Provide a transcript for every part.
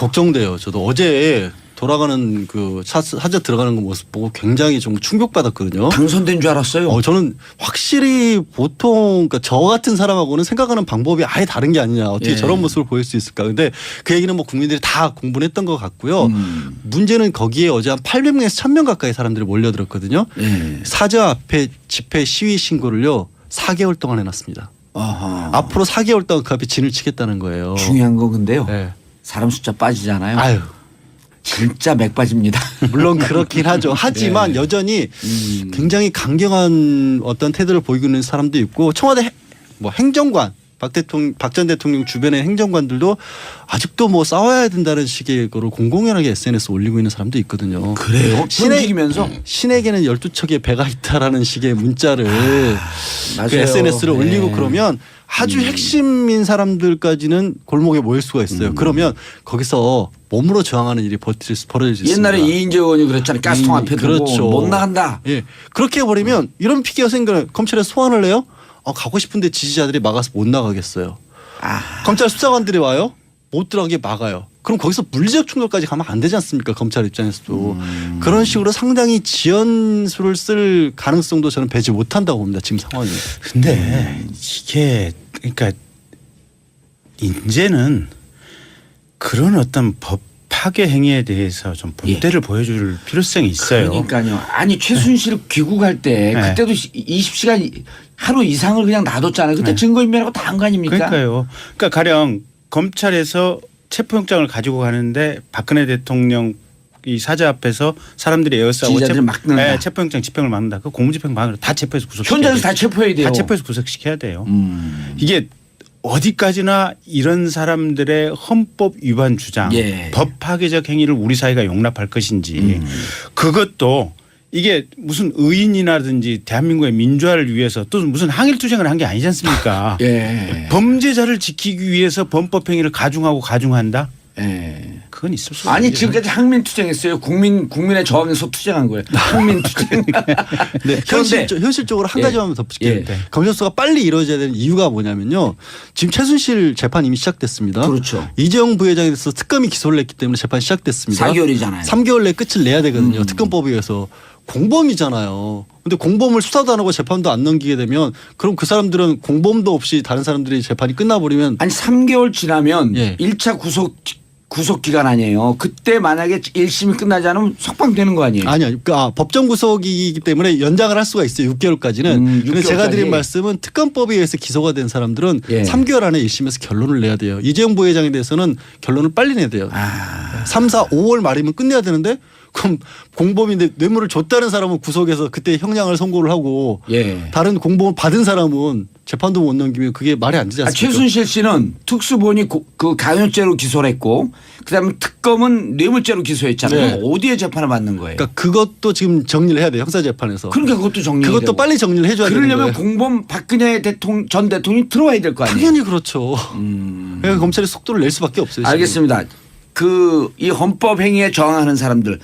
걱정돼요. 저도 어제 돌아가는 그 사저 들어가는 거 모습 보고 굉장히 좀 충격받았거든요. 당선된 줄 알았어요. 저는 확실히 보통 그러니까 저 같은 사람하고는 생각하는 방법이 아예 다른 게 아니냐. 어떻게 예. 저런 모습을 보일 수 있을까. 근데 그 얘기는 뭐 국민들이 다 공부를 했던 것 같고요. 문제는 거기에 어제 한 800명에서 1000명 가까이 사람들이 몰려들었거든요. 예. 사저 앞에 집회 시위 신고를요 4개월 동안 해놨습니다. 어허. 앞으로 4개월 동안 그 앞에 진을 치겠다는 거예요. 중요한 건 근데요. 네. 사람 숫자 빠지잖아요. 아유. 진짜 맥 빠집니다. 물론 그렇긴 하죠. 하지만 여전히 굉장히 강경한 어떤 태도를 보이고 있는 사람도 있고 청와대 뭐 행정관 박 전 대통령 주변의 행정관들도 아직도 뭐 싸워야 된다는 식의 거를 공공연하게 SNS 올리고 있는 사람도 있거든요. 그래요? 숨기면서 신에게는 12척의 배가 있다라는 식의 문자를 맞아요. 그 SNS를 올리고 네. 그러면 아주 핵심인 사람들까지는 골목에 모일 수가 있어요. 그러면 거기서 몸으로 저항하는 일이 벌어질 수 있습니다. 옛날에 이인재 의원이 그랬잖아요. 가스통 앞에 두고 그렇죠. 못 나간다. 예, 그렇게 해버리면 이런 피해가 생겨요. 검찰에 소환을 해요. 가고 싶은데 지지자들이 막아서 못 나가겠어요. 검찰 수사관들이 와요. 못 들어가게 막아요. 그럼 거기서 물리적 충돌까지 가면 안 되지 않습니까? 검찰 입장에서도. 그런 식으로 상당히 지연수를 쓸 가능성도 저는 배제 못한다고 봅니다. 지금 상황이. 근데 이게 그러니까 이제는 그런 어떤 법 파괴 행위에 대해서 좀 본때를 보여줄 필요성이 있어요. 그러니까요. 아니 최순실 귀국할 때 네. 그때도 20시간 하루 이상을 그냥 놔뒀잖아요. 그때 네. 증거인멸하고 다 한 거 아닙니까? 그러니까요. 그러니까 가령 검찰에서 체포영장을 가지고 가는데 박근혜 대통령 이 사저 앞에서 사람들이 에어싸고 지지자들을 막는다. 네, 체포영장 집행을 막는다. 그 공무집행 방해로 다 체포해서 구속시켜야 현장에서 돼요. 다 체포해야 돼요. 다 체포해서 구속시켜야 돼요. 이게 어디까지나 이런 사람들의 헌법 위반 주장, 예. 법 파괴적 행위를 우리 사회가 용납할 것인지 그것도 이게 무슨 의인이라든지 대한민국의 민주화를 위해서 또 무슨 항일투쟁을 한 게 아니지 않습니까? 예. 범죄자를 지키기 위해서 범법 행위를 가중하고 가중한다? 예. 그건 있을 수 없는 아니 일이죠. 지금까지 항민 투쟁했어요. 국민의 저항에서 투쟁한 거예요. 항민 투쟁. 네, 그런데 현실적으로 한 가지만 덧붙일게요. 예. 검찰 수사가 빨리 이루어져야 되는 이유가 뭐냐면요. 지금 최순실 재판 이미 시작됐습니다. 그렇죠. 이재용 부회장에 대해서 특검이 기소를 했기 때문에 재판이 시작됐습니다. 4개월이잖아요. 3개월 내에 끝을 내야 되거든요. 특검법에 의해서. 공범이잖아요. 근데 공범을 수사도 안 하고 재판도 안 넘기게 되면 그럼 그 사람들은 공범도 없이 다른 사람들이 재판이 끝나버리면 아니 3개월 지나면 예. 1차 구속 기간 아니에요. 그때 만약에 1심이 끝나지 않으면 석방되는 거 아니에요. 아니요. 그러니까 법정 구속이기 때문에 연장을 할 수가 있어요. 6개월까지는. 근데 제가 6개월까지. 드린 말씀은 특검법에 의해서 기소가 된 사람들은 예. 3개월 안에 1심에서 결론을 내야 돼요. 이재용 부회장에 대해서는 결론을 빨리 내야 돼요. 3, 4, 5월 말이면 끝내야 되는데 그럼 공범인데 뇌물을 줬다는 사람은 구속해서 그때 형량을 선고를 하고 예. 다른 공범을 받은 사람은 재판도 못 넘기면 그게 말이 안 되지 않습니까? 최순실 씨는 특수본이 그 강요죄로 기소를 했고 그다음에 특검은 뇌물죄로 기소했잖아요. 네. 어디에 재판을 받는 거예요? 그러니까 그것도 지금 정리를 해야 돼요. 형사재판에서. 그러니까 그것도 정리. 그것도 빨리 정리를 해줘야 되는 거예요. 그러려면 공범 박근혜 전 대통령이 들어와야 될 거 아니에요. 당연히 그렇죠. 그러니까 검찰이 속도를 낼 수밖에 없어요. 지금. 알겠습니다. 이 헌법 행위에 저항하는 사람들,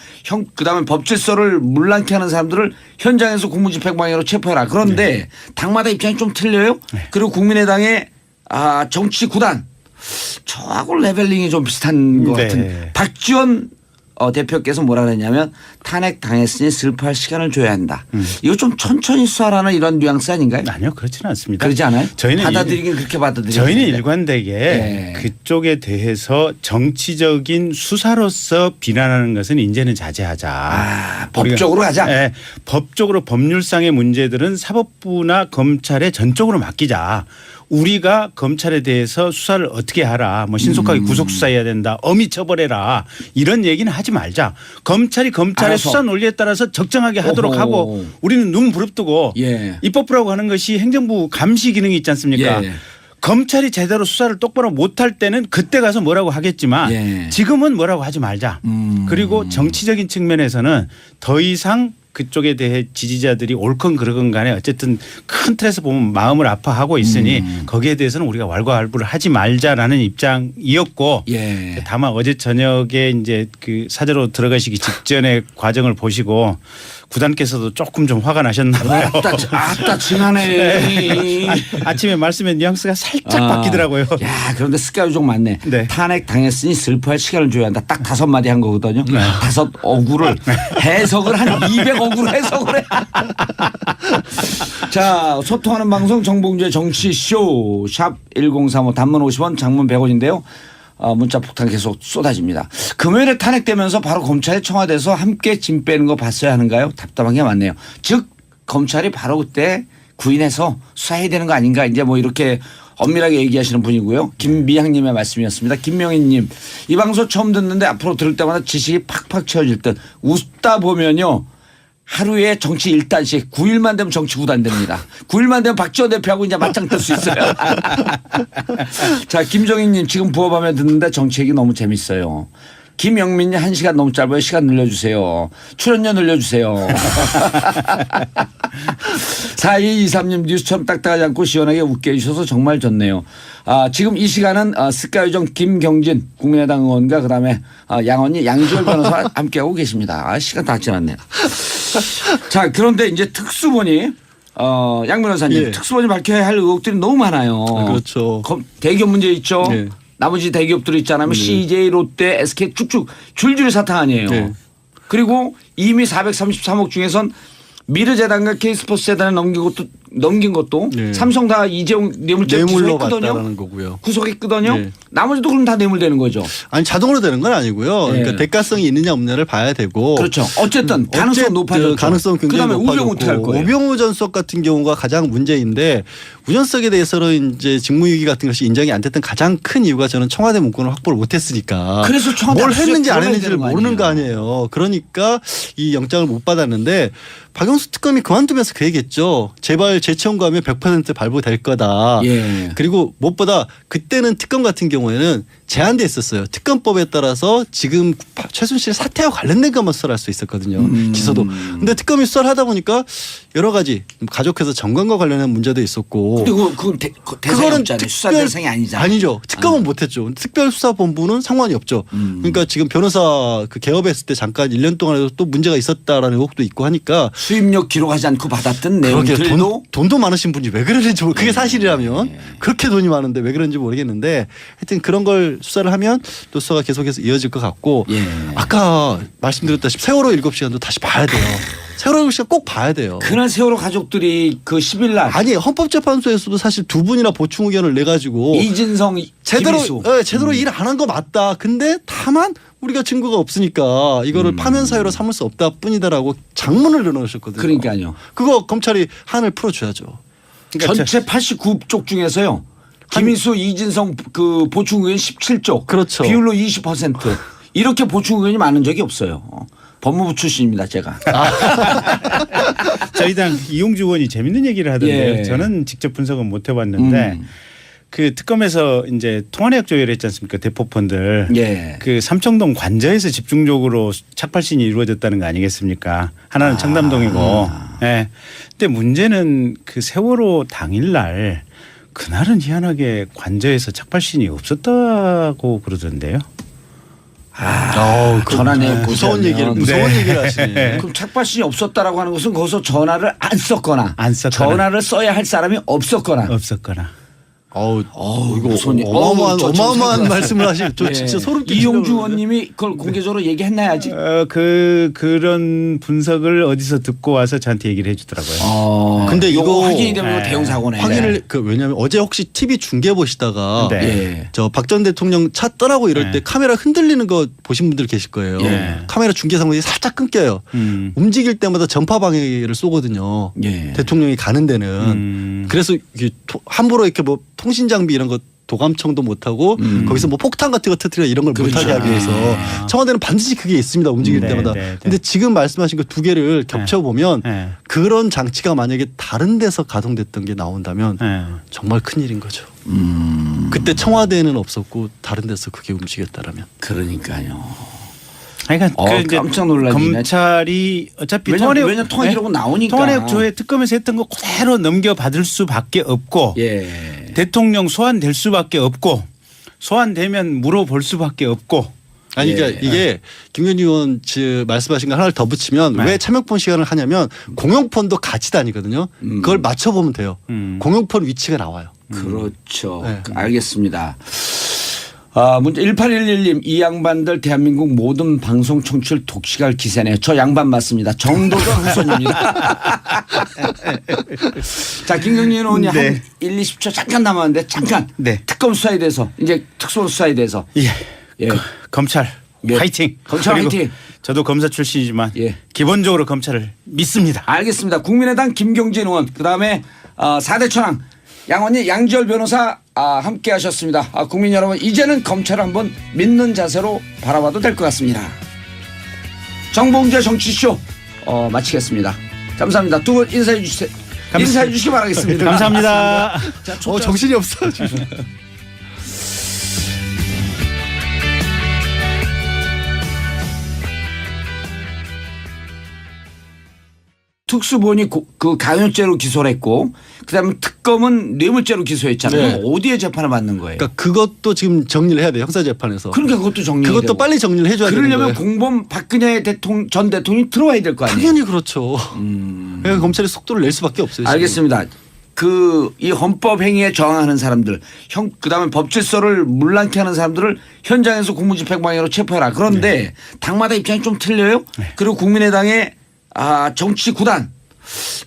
그다음에 법 질서를 문란케 하는 사람들을 현장에서 공무집행방해로 체포해라. 그런데 당마다 입장이 좀 틀려요. 그리고 국민의당의 정치 구단 저하고 레벨링이 좀 비슷한 것 네. 같은 박지원 대표께서 뭐라 그랬냐면 탄핵 당했으니 슬퍼할 시간을 줘야 한다. 이거 좀 천천히 수사라는 이런 뉘앙스 아닌가요? 아니요. 그렇지는 않습니다. 그러지 않아요? 저희는 받아들이긴 그렇게 받아들이죠. 저희는 일관되게 네. 그쪽에 대해서 정치적인 수사로서 비난하는 것은 이제는 자제하자. 법적으로 가자. 네, 법적으로 법률상의 문제들은 사법부나 검찰에 전적으로 맡기자. 우리가 검찰에 대해서 수사를 어떻게 하라. 뭐 신속하게 구속 수사해야 된다. 엄히 처벌해라. 이런 얘기는 하지 말자. 검찰이 검찰의 알아서. 수사 논리에 따라서 적정하게 하도록 오호. 하고 우리는 눈 부릅뜨고 예. 입법부라고 하는 것이 행정부 감시 기능이 있지 않습니까? 예. 검찰이 제대로 수사를 똑바로 못할 때는 그때 가서 뭐라고 하겠지만 예. 지금은 뭐라고 하지 말자. 그리고 정치적인 측면에서는 더 이상 그쪽에 대해 지지자들이 옳건 그르건 간에 어쨌든 큰 틀에서 보면 마음을 아파하고 있으니 거기에 대해서는 우리가 왈가왈부를 하지 말자라는 입장이었고 예. 다만 어제 저녁에 이제 그 사저로 들어가시기 직전의 과정을 보시고 구단께서도 조금 좀 화가 나셨나 봐요. 아따 징하네. 아침에 말씀에 뉘앙스가 살짝 바뀌더라고요. 야, 그런데 스카이족 맞네. 네. 탄핵 당했으니 슬퍼할 시간을 줘야 한다. 딱 5마디 한 거거든요. 5 어구를 해석을 한 200어구를 해석을 해. 자, 소통하는 방송 정봉주의 정치쇼 샵 1035 단문 50원 장문 100원인데요. 문자 폭탄 계속 쏟아집니다. 금요일에 탄핵되면서 바로 검찰에 청와대에서 함께 짐 빼는 거 봤어야 하는가요? 답답한 게 많네요. 즉 검찰이 바로 그때 구인해서 수사해야 되는 거 아닌가 이제 뭐 이렇게 엄밀하게 얘기하시는 분이고요. 김미향님의 말씀이었습니다. 김명희님 이 방송 처음 듣는데 앞으로 들을 때마다 지식이 팍팍 채워질 듯 웃다 보면요. 하루에 정치 1단씩 9일만 되면 정치 9단 됩니다. 9일만 되면 박지원 대표하고 이제 맞짱 뜰 수 있어요. 자, 김정희님 지금 부업하며 듣는데 정치 얘기 너무 재밌어요. 김영민님 1시간 너무 짧아요. 시간 늘려주세요. 출연료 늘려주세요. 4223님 뉴스처럼 딱딱하지 않고 시원하게 웃게 해주셔서 정말 좋네요. 지금 이 시간은 스카이정 김경진 국민의당 의원과 그다음에 양언니 양지열 변호사 함께하고 계십니다. 시간 다 지났네요. 자, 그런데 이제 특수본이 양 변호사님 예. 특수본이 밝혀야 할 의혹들이 너무 많아요. 그렇죠. 대기업 문제 있죠. 예. 나머지 대기업들이 있잖아요. CJ, 롯데, SK 쭉쭉 줄줄이 사탕 아니에요. 네. 그리고 이미 433억 중에선 미르재단과 K스포츠재단에 넘긴 것도 네. 삼성 다 이재용 뇌물죄 뇌물로 구속했거든요. 봤다라는 거고요. 구속했거든요. 네. 나머지도 그럼 다 뇌물되는 거죠. 아니 자동으로 되는 건 아니고요. 네. 그러니까 대가성이 있느냐 없느냐를 봐야 되고. 그렇죠. 어쨌든 가능성 높아졌죠. 가능성 굉장히 그다음에 높아졌고. 우병우 어떻게 할 거예요? 우병우 전 수석 같은 경우가 가장 문제인데 우전석에 대해서는 이제 직무유기 같은 것이 인정이 안 됐던 가장 큰 이유가 저는 청와대 문건을 확보를 못했으니까. 그래서 청와대 뭘 압수수색 했는지 안 들어가야 했는지를 되는 거 모르는 거 아니에요. 그러니까 이 영장을 못 받았는데 박영수 특검이 그만두면서 그 얘기했죠. 제발 재청구하면 100% 발부될 거다. 예. 그리고 무엇보다 그때는 특검 같은 경우에는 제한돼 있었어요. 특검법에 따라서 지금 최순실 사태와 관련된 것만 수사를 할 수 있었거든요. 기소도. 근데 특검이 수사를 하다 보니까 여러 가지 가족회사 정관과 관련한 문제도 있었고. 그리고 그건 대상이 없잖아요. 수사 대상이 아니잖아요. 아니죠. 특검은 못했죠. 특별수사본부는 상관이 없죠. 그러니까 지금 변호사 그 개업했을 때 잠깐 1년 동안에도 또 문제가 있었다라는 의혹도 있고 하니까. 수입력 기록하지 않고 받았던 그러게 내용들도 돈도 많으신 분이 왜 그러는지 그게 사실이라면 그렇게 돈이 많은데 왜 그런지 모르겠는데 하여튼 그런 걸 수사를 하면 또 수사가 계속해서 이어질 것 같고 예. 아까 말씀드렸다시피 세월호 7시간도 다시 봐야 돼요. 세월호 7시간 꼭 봐야 돼요. 그날 세월호 가족들이 그 10일 날 아니 헌법재판소에서도 사실 두 분이나 보충 의견을 내가지고 이진성 제대로 김희수. 제대로 일 안 한 거 맞다. 근데 다만 우리가 증거가 없으니까 이거를 파면 사유로 삼을 수 없다 뿐이다라고 장문을 내놓으셨거든요. 그러니까요. 그거 검찰이 한을 풀어줘야죠. 그러니까 전체 89쪽 중에서요. 김희수, 이진성 그 보충 의원 17쪽. 그렇죠. 비율로 20%. 이렇게 보충 의원이 많은 적이 없어요. 법무부 출신입니다, 제가. 저희 당 이용주 의원이 재밌는 얘기를 하던데요. 예. 저는 직접 분석은 못 해봤는데 그 특검에서 이제 통화내역 조회를 했지 않습니까? 대포폰들. 예. 그 삼청동 관저에서 집중적으로 착발신이 이루어졌다는 거 아니겠습니까? 하나는 청담동이고. 예. 근데 문제는 그 세월호 당일날 그날은 희한하게 관저에서 착발신이 없었다고 그러던데요. 전화내역 무서운 얘기를 얘기를 하시네. 그럼 착발신이 없었다라고 하는 것은 거기서 전화를 안 썼거나, 전화를 써야 할 사람이 없었거나. 이거 무슨 어마어마한 말씀을 하시고 저 진짜 소름 끼치는 이용주 의원님이 그걸 공개적으로 얘기했나야지. 그런 분석을 어디서 듣고 와서 저한테 얘기를 해주더라고요. 근데 이거 확인이 되면 대형 사고네. 확인을 왜냐하면 어제 혹시 TV 중계 보시다가 네. 저 박 전 대통령 차 떠나고 이럴 때 카메라 흔들리는 거 보신 분들 계실 거예요. 예. 카메라 중계 상황이 살짝 끊겨요. 움직일 때마다 전파 방해를 쏘거든요. 예. 대통령이 가는 데는 그래서 이게 함부로 이렇게 뭐 통신 장비 이런 거 도감청도 못하고 거기서 뭐 폭탄 같은 거 터뜨려 이런 걸 그렇죠. 못하게 하기 위해서 청와대는 반드시 그게 있습니다. 움직일 때마다. 근데 지금 말씀하신 그 두 개를 겹쳐보면 그런 장치가 만약에 다른 데서 가동됐던 게 나온다면 정말 큰일인 거죠. 그때 청와대에는 없었고 다른 데서 그게 움직였다라면. 그러니까요. 그러니까 깜짝 놀라지네. 검찰이 어차피 왜냐면 통화 기록은 나오니까. 통화내역 조회 특검에서 했던 거 그대로 넘겨받을 수밖에 없고 예. 대통령 소환될 수밖에 없고 소환되면 물어볼 수밖에 없고 아니 예. 그러니까 이게 김건희 의원 말씀하신 거 하나를 더 붙이면 네. 왜 참여폰 시간을 하냐면 공영폰도 같이 다니거든요. 그걸 맞춰보면 돼요. 공영폰 위치가 나와요. 그렇죠. 네. 알겠습니다. 문자 1811님 이 양반들 대한민국 모든 방송 청취율 독식할 기세네요. 저 양반 맞습니다. 정도전 후손입니다. 자 김경진 의원이 네. 한 1, 20초 잠깐 남았는데 잠깐 네. 특검 수사에 대해서 이제 특수 수사에 대해서 예. 예. 검찰 예. 화이팅. 검찰 그리고 화이팅. 저도 검사 출신이지만 예. 기본적으로 검찰을 믿습니다. 알겠습니다. 국민의당 김경진 의원 그다음에 4대 천왕 양원희 양지열 변호사 함께 하셨습니다. 국민 여러분 이제는 검찰을 한번 믿는 자세로 바라봐도 될 것 같습니다. 정봉재 정치쇼 마치겠습니다. 감사합니다. 두 분 인사해 주시기 바라겠습니다. 감사합니다. 자, 정신이 없어 지금. 특수본이 그 강요죄로 기소를 했고 그다음에 특검은 뇌물죄로 기소했잖아요. 네. 그럼 어디에 재판을 받는 거예요? 그러니까 그것도 지금 정리를 해야 돼요. 형사재판에서. 그러니까 그것도 정리. 그것도 빨리 정리를 해줘야 되는 그러려면 거예요. 공범 박근혜 전 대통령이 들어와야 될 거 아니에요. 당연히 그렇죠. 그러니까 검찰이 속도를 낼 수밖에 없어요. 지금. 알겠습니다. 이 헌법 행위에 저항하는 사람들, 그다음에 법 질서를 문란케 하는 사람들을 현장에서 공무집행방해로 체포해라. 그런데 당마다 입장이 좀 틀려요. 그리고 국민의당의 정치 구단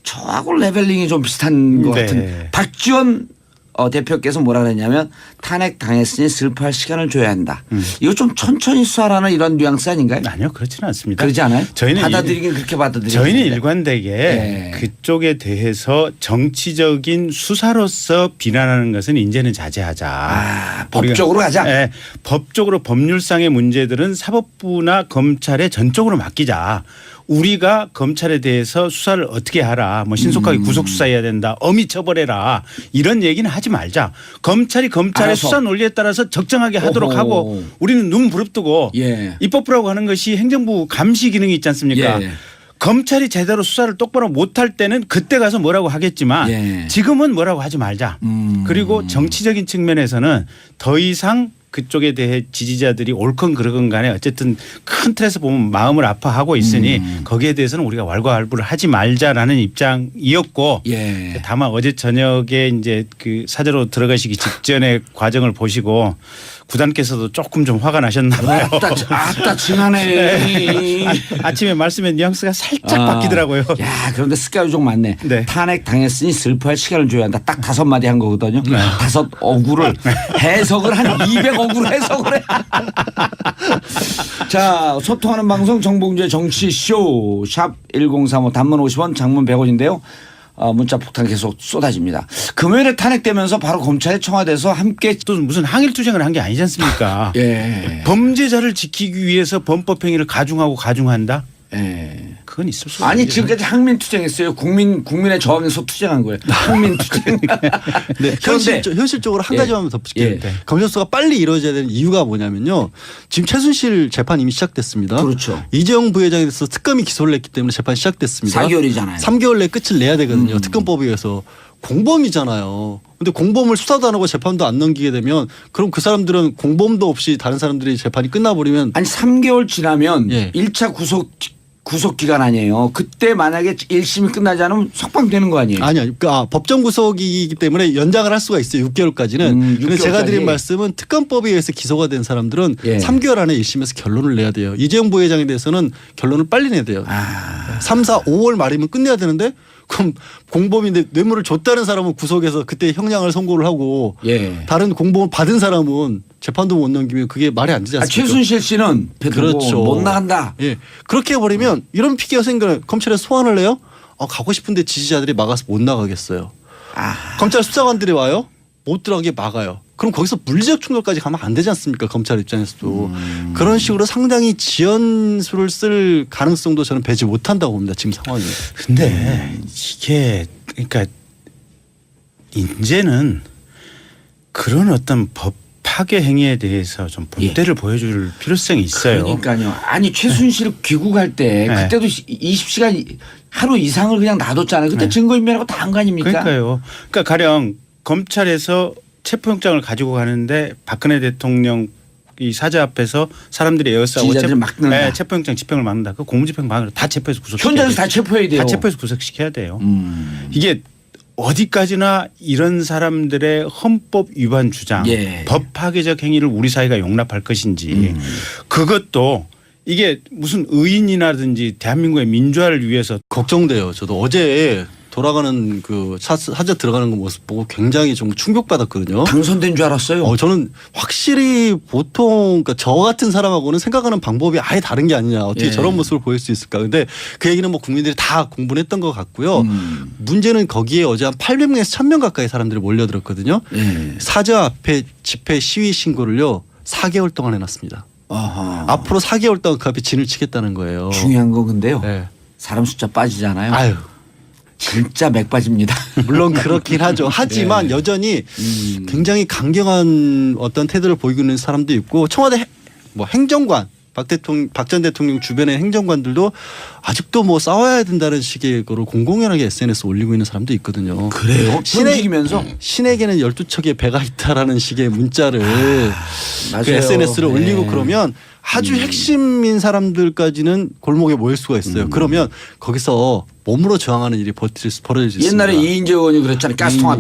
저하고 레벨링이 좀 비슷한 것 네. 같은 박지원 대표께서 뭐라 그랬냐면 탄핵 당했으니 슬퍼할 시간을 줘야 한다. 이거 좀 천천히 수사라는 이런 뉘앙스 아닌가요? 아니요, 그렇지는 않습니다. 그러지 않아요? 저희는 받아들이긴 그렇게 받아들이는데. 저희는 일관되게 네. 그쪽에 대해서 정치적인 수사로서 비난하는 것은 이제는 자제하자. 법적으로 가자. 네, 법적으로 법률상의 문제들은 사법부나 검찰에 전적으로 맡기자. 우리가 검찰에 대해서 수사를 어떻게 하라. 뭐 신속하게 구속 수사해야 된다. 엄히 처벌해라. 이런 얘기는 하지 말자. 검찰이 검찰의 알아서. 수사 논리에 따라서 적정하게 하도록 오호. 하고 우리는 눈 부릅뜨고 예. 입법부라고 하는 것이 행정부 감시 기능이 있지 않습니까? 예. 검찰이 제대로 수사를 똑바로 못할 때는 그때 가서 뭐라고 하겠지만 예. 지금은 뭐라고 하지 말자. 그리고 정치적인 측면에서는 더 이상 그쪽에 대해 지지자들이 옳건 그르건 간에 어쨌든 큰 틀에서 보면 마음을 아파하고 있으니 거기에 대해서는 우리가 왈가왈부를 하지 말자라는 입장이었고 예. 다만 어제 저녁에 이제 그 사저로 들어가시기 직전의 과정을 보시고 구단께서도 조금 좀 화가 나셨나 봐요. 아따 징하네. 아침에 말씀의 뉘앙스가 살짝 바뀌더라고요. 야, 그런데 습관이 좀 많네. 네. 탄핵 당했으니 슬퍼할 시간을 줘야 한다. 딱 5마디 한 거거든요. 5어구를 해석을 한 200어구를 해석을 해. 자, 소통하는 방송 정봉주의 정치쇼 샵 1035 단문 50원 장문 100원인데요. 문자 폭탄 계속 쏟아집니다. 금요일에 탄핵되면서 바로 검찰에 청와대에서 함께 또 무슨 항일투쟁을 한 게 아니지 않습니까? 예. 범죄자를 지키기 위해서 범법행위를 가중하고 가중한다? 예. 그건 있을 수 없는 아니 일이죠. 지금까지 항민 투쟁했어요. 국민의 저항에서 투쟁한 거예요. 항민 투쟁. 네, 현실적으로 한 예. 가지만 덧붙일게요. 예. 네. 검찰 수사가 빨리 이루어져야 되는 이유가 뭐냐면요. 지금 최순실 재판 이미 시작됐습니다. 그렇죠. 이재용 부회장에 대해서 특검이 기소를 했기 때문에 재판이 시작됐습니다. 4개월이잖아요. 3개월 내에 끝을 내야 되거든요. 특검법에 의해서. 공범이잖아요. 근데 공범을 수사도 안 하고 재판도 안 넘기게 되면 그럼 그 사람들은 공범도 없이 다른 사람들이 재판이 끝나버리면 아니 3개월 지나면 예. 1차 구속 기간 아니에요. 그때 만약에 1심이 끝나지 않으면 석방되는 거 아니에요. 아니요. 법정 구속이기 때문에 연장을 할 수가 있어요. 6개월까지는. 근데 제가 6개월까지. 드린 말씀은 특검법에 의해서 기소가 된 사람들은 예. 3개월 안에 1심에서 결론을 내야 돼요. 이재용 부회장에 대해서는 결론을 빨리 내야 돼요. 3, 4, 5월 말이면 끝내야 되는데 그럼 공범인데 뇌물을 줬다는 사람은 구속해서 그때 형량을 선고를 하고 예. 다른 공범을 받은 사람은 재판도 못 넘기면 그게 말이 안 되지 않습니까? 최순실 씨는 그렇죠. 못 나간다. 예. 그렇게 해버리면 이런 피해가 생겨요. 검찰에 소환을 해요. 가고 싶은데 지지자들이 막아서 못 나가겠어요. 검찰 수사관들이 와요. 못 들어가게 막아요. 그럼 거기서 물리적 충돌까지 가면 안 되지 않습니까? 검찰 입장에서도. 그런 식으로 상당히 지연수를 쓸 가능성도 저는 배제 못한다고 봅니다. 지금 상황이. 근데 이게 그러니까 이제는 그런 어떤 법 파괴 행위에 대해서 좀 본때를 보여줄 필요성이 있어요. 그러니까요. 아니 최순실 귀국할 때 네. 그때도 20시간 하루 이상을 그냥 놔뒀잖아요. 그때 네. 증거인멸하고 다 한 거 아닙니까? 그러니까요. 그러니까 가령 검찰에서 체포영장을 가지고 가는데 박근혜 대통령의 이 사저 앞에서 사람들이 에어싸고 지지자들을 막는다. 네, 체포영장 집행을 막는다. 그 공무집행방해로 다 체포해서 구속시켜야 현장에서 돼요. 다 체포해야 돼요. 다 체포해서 구속시켜야 돼요. 이게 어디까지나 이런 사람들의 헌법 위반 주장, 예. 법 파괴적 행위를 우리 사회가 용납할 것인지 그것도 이게 무슨 의인이라든지 대한민국의 민주화를 위해서 걱정돼요. 저도 어제 돌아가는 그 사저 들어가는 거 모습 보고 굉장히 좀 충격받았거든요. 당선된 줄 알았어요. 저는 확실히 보통 그러니까 저 같은 사람하고는 생각하는 방법이 아예 다른 게 아니냐. 어떻게 예. 저런 모습을 보일 수 있을까. 근데 그 얘기는 뭐 국민들이 다 공부를 했던 것 같고요. 문제는 거기에 어제 한 800명에서 1000명 가까이 사람들이 몰려들었거든요. 예. 사저 앞에 집회 시위 신고를요 4개월 동안 해놨습니다. 아하. 앞으로 4개월 동안 그 앞에 진을 치겠다는 거예요. 중요한 건 근데요. 네. 사람 숫자 빠지잖아요. 아유. 진짜 맥 빠집니다. 물론 그렇긴 하죠. 하지만 여전히 굉장히 강경한 어떤 태도를 보이고 있는 사람도 있고 청와대 뭐 행정관 박 전 대통령 주변의 행정관들도 아직도 뭐 싸워야 된다는 식의 거를 공공연하게 SNS 올리고 있는 사람도 있거든요. 그래요? 움직이면서 신에게는 12척의 배가 있다라는 식의 문자를 맞아요. 그 SNS를 네. 올리고 그러면 아주 핵심인 사람들까지는 골목에 모일 수가 있어요. 그러면 거기서 몸으로 저항하는 일이 벌어질 수 있습니다. 옛날에 이인재 의원이 그랬잖아요. 가스통합